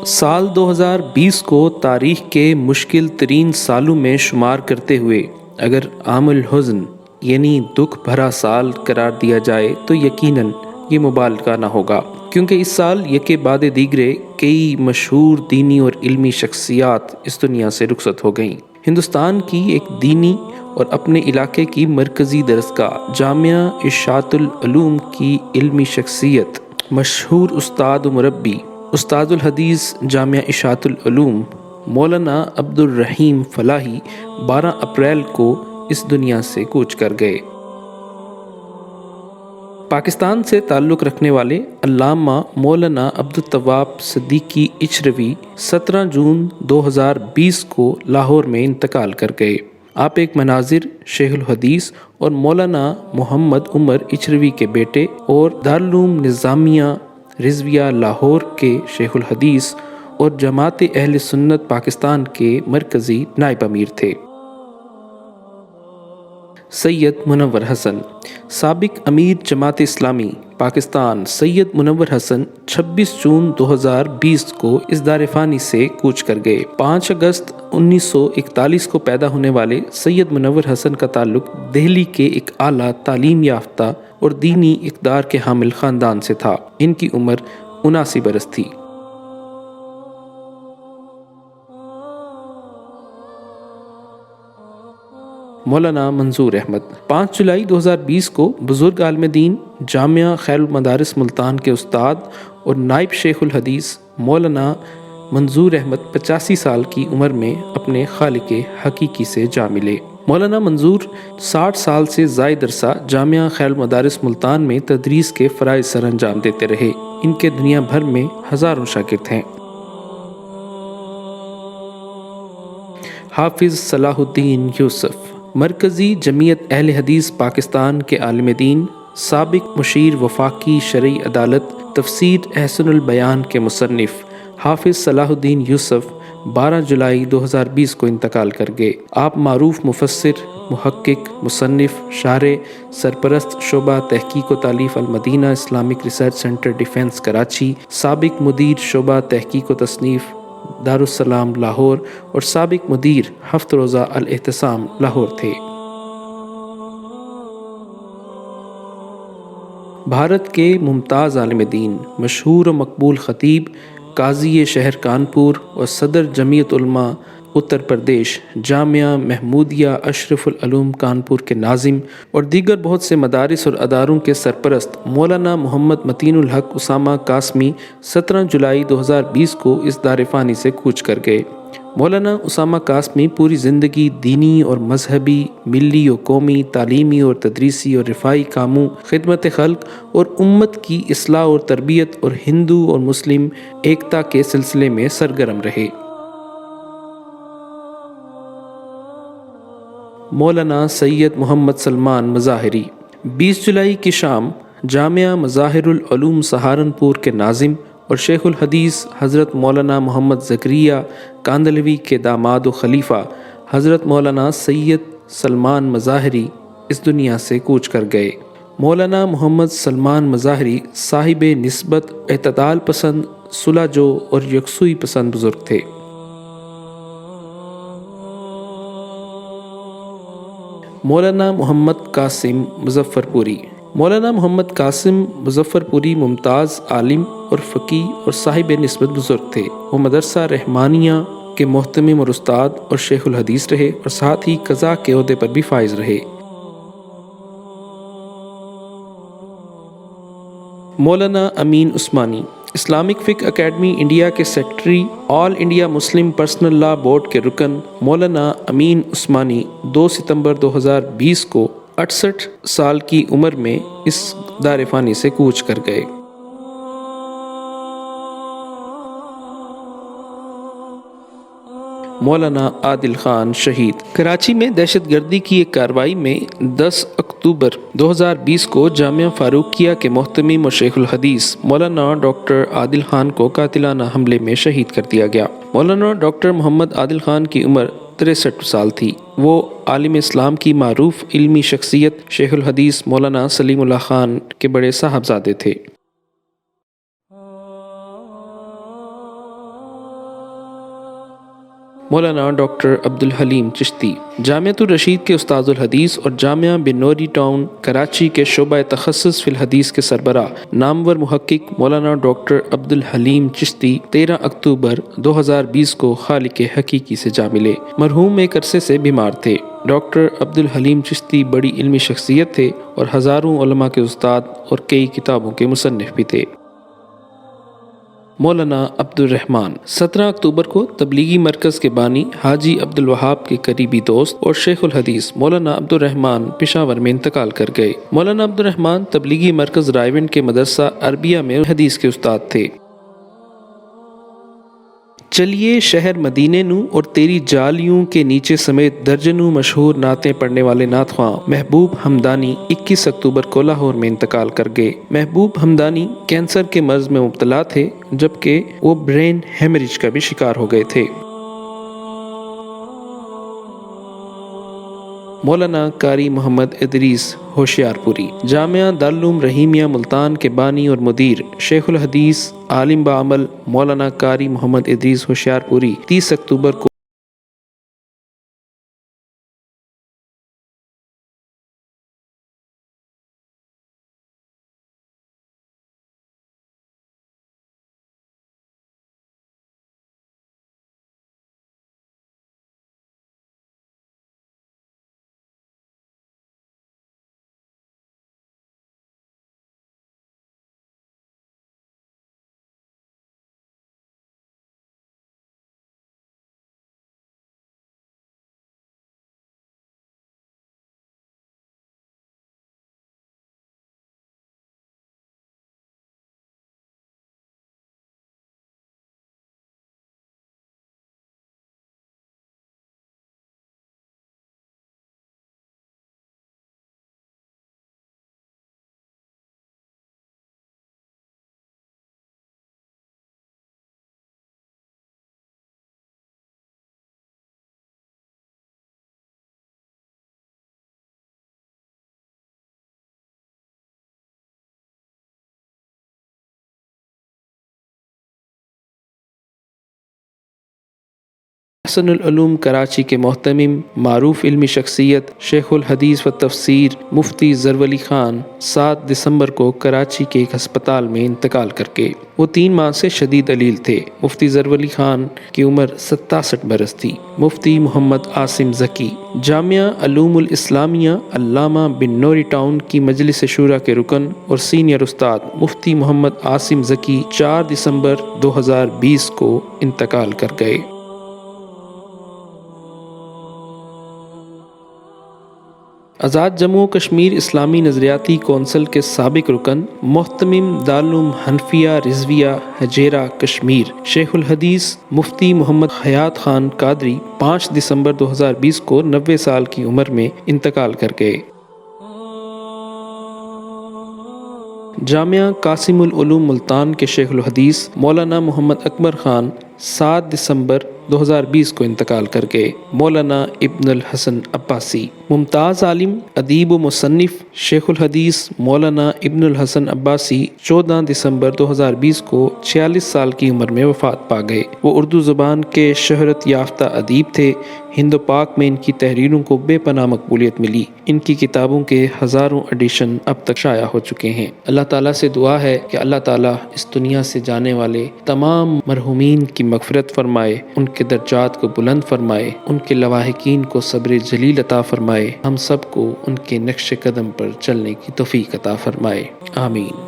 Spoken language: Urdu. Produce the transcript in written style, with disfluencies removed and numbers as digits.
سال 2020 کو تاریخ کے مشکل ترین سالوں میں شمار کرتے ہوئے اگر عام الحزن یعنی دکھ بھرا سال قرار دیا جائے تو یقیناً یہ مبالغہ نہ ہوگا، کیونکہ اس سال یکے بعد دیگرے کئی مشہور دینی اور علمی شخصیات اس دنیا سے رخصت ہو گئیں۔ ہندوستان کی ایک دینی اور اپنے علاقے کی مرکزی درسگاہ جامعہ اشاعت العلوم کی علمی شخصیت، مشہور استاد و مربی استاد الحدیث جامعہ اشاعت العلوم مولانا عبد الرحیم فلاحی 12 اپریل کو اس دنیا سے کوچ کر گئے۔ پاکستان سے تعلق رکھنے والے علامہ مولانا عبدالتواب صدیقی اچھروی 17 جون 2020 کو لاہور میں انتقال کر گئے۔ آپ ایک مناظر، شیخ الحدیث اور مولانا محمد عمر اچھروی کے بیٹے اور دارالعلوم نظامیہ رضویہ لاہور کے شیخ الحدیث اور جماعت اہل سنت پاکستان کے مرکزی نائب امیر تھے۔ سید منور حسن، سابق امیر جماعت اسلامی پاکستان سید منور حسن 26 جون 2020 کو اس دار فانی سے کوچ کر گئے۔ 5 اگست 1941 کو پیدا ہونے والے سید منور حسن کا تعلق دہلی کے ایک اعلیٰ تعلیم یافتہ اور دینی اقدار کے حامل خاندان سے تھا۔ ان کی عمر 79 برس تھی۔ مولانا منظور احمد 5 جولائی 2020 کو بزرگ عالم دین جامعہ خیر المدارس ملتان کے استاد اور نائب شیخ الحدیث مولانا منظور احمد 85 سال کی عمر میں اپنے خالق حقیقی سے جا ملے۔ مولانا منظور 60 سال سے زائد عرصہ جامعہ خیر المدارس ملتان میں تدریس کے فرائض سر انجام دیتے رہے۔ ان کے دنیا بھر میں ہزاروں شاگرد ہیں۔ حافظ صلاح الدین یوسف مرکزی جمعیت اہل حدیث پاکستان کے عالم دین، سابق مشیر وفاقی شرعی عدالت تفسیر احسن البیان کے مصنف حافظ صلاح الدین یوسف 12 جولائی 2020 کو انتقال کر گئے۔ آپ معروف مفسر، محقق، مصنف، شارح، سرپرست شعبہ تحقیق و تالیف المدینہ Islamic research centre defence Karachi, سابق مدیر شعبہ تحقیق و تصنیف دارالسلام لاہور اور سابق مدیر ہفت روزہ الاعتصام لاہور تھے۔ بھارت کے ممتاز عالم دین، مشہور و مقبول خطیب، قاضی شہر کانپور اور صدر جمعیت علماء اتر پردیش جامعہ محمودیہ اشرف العلوم کانپور کے ناظم اور دیگر بہت سے مدارس اور اداروں کے سرپرست مولانا محمد متین الحق اسامہ قاسمی 17 جولائی 2020 کو اس دار فانی سے کوچ کر گئے۔ مولانا اسامہ قاسمی پوری زندگی دینی اور مذہبی، ملی و قومی، تعلیمی اور تدریسی اور رفاعی کاموں، خدمت خلق اور امت کی اصلاح اور تربیت اور ہندو اور مسلم ایکتا کے سلسلے میں سرگرم رہے۔ مولانا سید محمد سلمان مظاہری 20 جولائی کی شام جامعہ مظاہر العلوم سہارنپور کے ناظم اور شیخ الحدیث حضرت مولانا محمد زکریا کاندھلوی کے داماد و خلیفہ حضرت مولانا سید سلمان مظاہری اس دنیا سے کوچ کر گئے۔ مولانا محمد سلمان مظاہری صاحب نسبت، اعتدال پسند، صلح جو اور یکسوئی پسند بزرگ تھے۔ مولانا محمد قاسم مظفر پوری مولانا محمد قاسم مظفر پوری ممتاز عالم اور فقی اور صاحب نسبت بزرگ تھے۔ وہ مدرسہ رحمانیہ کے محتمم اور استاد اور شیخ الحدیث رہے اور ساتھ ہی قضاء کے عہدے پر بھی فائز رہے۔ مولانا امین عثمانی اسلامک فقہ اکیڈمی انڈیا کے سیکرٹری، آل انڈیا مسلم پرسنل لا بورڈ کے رکن مولانا امین عثمانی 2 ستمبر 2020 کو 68 سال کی عمر میں اس دار فانی سے کوچ کر گئے۔ مولانا عادل خان شہید کراچی میں دہشت گردی کی ایک کارروائی میں 10 اکتوبر 2020 کو جامعہ فاروقیہ کے محتمم اور شیخ الحدیث مولانا ڈاکٹر عادل خان کو قاتلانہ حملے میں شہید کر دیا گیا۔ مولانا ڈاکٹر محمد عادل خان کی عمر 63 سال تھی۔ وہ عالم اسلام کی معروف علمی شخصیت شیخ الحدیث مولانا سلیم اللہ خان کے بڑے صاحبزادے تھے۔ مولانا ڈاکٹر عبدالحلیم چشتی جامعۃ الرشید کے استاذ الحدیث اور جامعہ بنوری ٹاؤن کراچی کے شعبہ تخصص فی الحدیث کے سربراہ نامور محقق مولانا ڈاکٹر عبدالحلیم چشتی 13 اکتوبر 2020 کو خالق حقیقی سے جا ملے۔ مرحوم ایک عرصے سے بیمار تھے۔ ڈاکٹر عبدالحلیم چشتی بڑی علمی شخصیت تھے اور ہزاروں علماء کے استاد اور کئی کتابوں کے مصنف بھی تھے۔ مولانا عبد الرحمن 17 اکتوبر کو تبلیغی مرکز کے بانی حاجی عبد الوہاب کے قریبی دوست اور شیخ الحدیث مولانا عبد الرحمن پشاور میں انتقال کر گئے۔ مولانا عبد الرحمن تبلیغی مرکز رائیونڈ کے مدرسہ عربیہ میں حدیث کے استاد تھے۔ چلیے شہر مدینے نو اور تیری جالیوں کے نیچے سمیت درجنوں مشہور نعتیں پڑھنے والے نعت خواں محبوب حمدانی 21 اکتوبر کو لاہور میں انتقال کر گئے۔ محبوب حمدانی کینسر کے مرض میں مبتلا تھے، جبکہ وہ برین ہیمریج کا بھی شکار ہو گئے تھے۔ مولانا قاری محمد ادریس ہوشیار پوری جامعہ دارالعلوم رحیمیہ ملتان کے بانی اور مدیر شیخ الحدیث عالم بعمل مولانا قاری محمد ادریس ہوشیار پوری 30 اکتوبر کو احسن العلوم کراچی کے محتمم معروف علمی شخصیت شیخ الحدیث و تفسیر مفتی ظرف خان 7 دسمبر کو کراچی کے ایک ہسپتال میں انتقال کر گئے۔ وہ 3 ماہ سے شدید علیل تھے۔ مفتی ظرف خان کی عمر 67 برس تھی۔ مفتی محمد عاصم ذکی جامعہ علوم الاسلامیہ علامہ بنوری ٹاؤن کی مجلس شورا کے رکن اور سینئر استاد مفتی محمد عاصم ذکی 4 دسمبر 2020 کو انتقال کر گئے۔ آزاد جموں و کشمیر اسلامی نظریاتی کونسل کے سابق رکن محتمم دارالعلوم حنفیہ رضویہ حجیرہ کشمیر شیخ الحدیث مفتی محمد حیات خان قادری 5 دسمبر 2020 کو 90 سال کی عمر میں انتقال کر گئے۔ جامعہ قاسم العلوم ملتان کے شیخ الحدیث مولانا محمد اکبر خان 7 دسمبر 2020 کو انتقال کر گئے۔ مولانا ابن الحسن عباسی ممتاز عالم ادیب و مصنف شیخ الحدیث مولانا ابن الحسن عباسی 14 دسمبر 2020 کو 46 سال کی عمر میں وفات پا گئے۔ وہ اردو زبان کے شہرت یافتہ ادیب تھے۔ ہند و پاک میں ان کی تحریروں کو بے پناہ مقبولیت ملی۔ ان کی کتابوں کے ہزاروں ایڈیشن اب تک شائع ہو چکے ہیں۔ اللہ تعالیٰ سے دعا ہے کہ اللہ تعالیٰ اس دنیا سے جانے والے تمام مرحومین کی مغفرت فرمائے، ان کے درجات کو بلند فرمائے، ان کے لواحقین کو صبر جلیل عطا فرمائے، ہم سب کو ان کے نقش قدم پر چلنے کی توفیق عطا فرمائے، آمین۔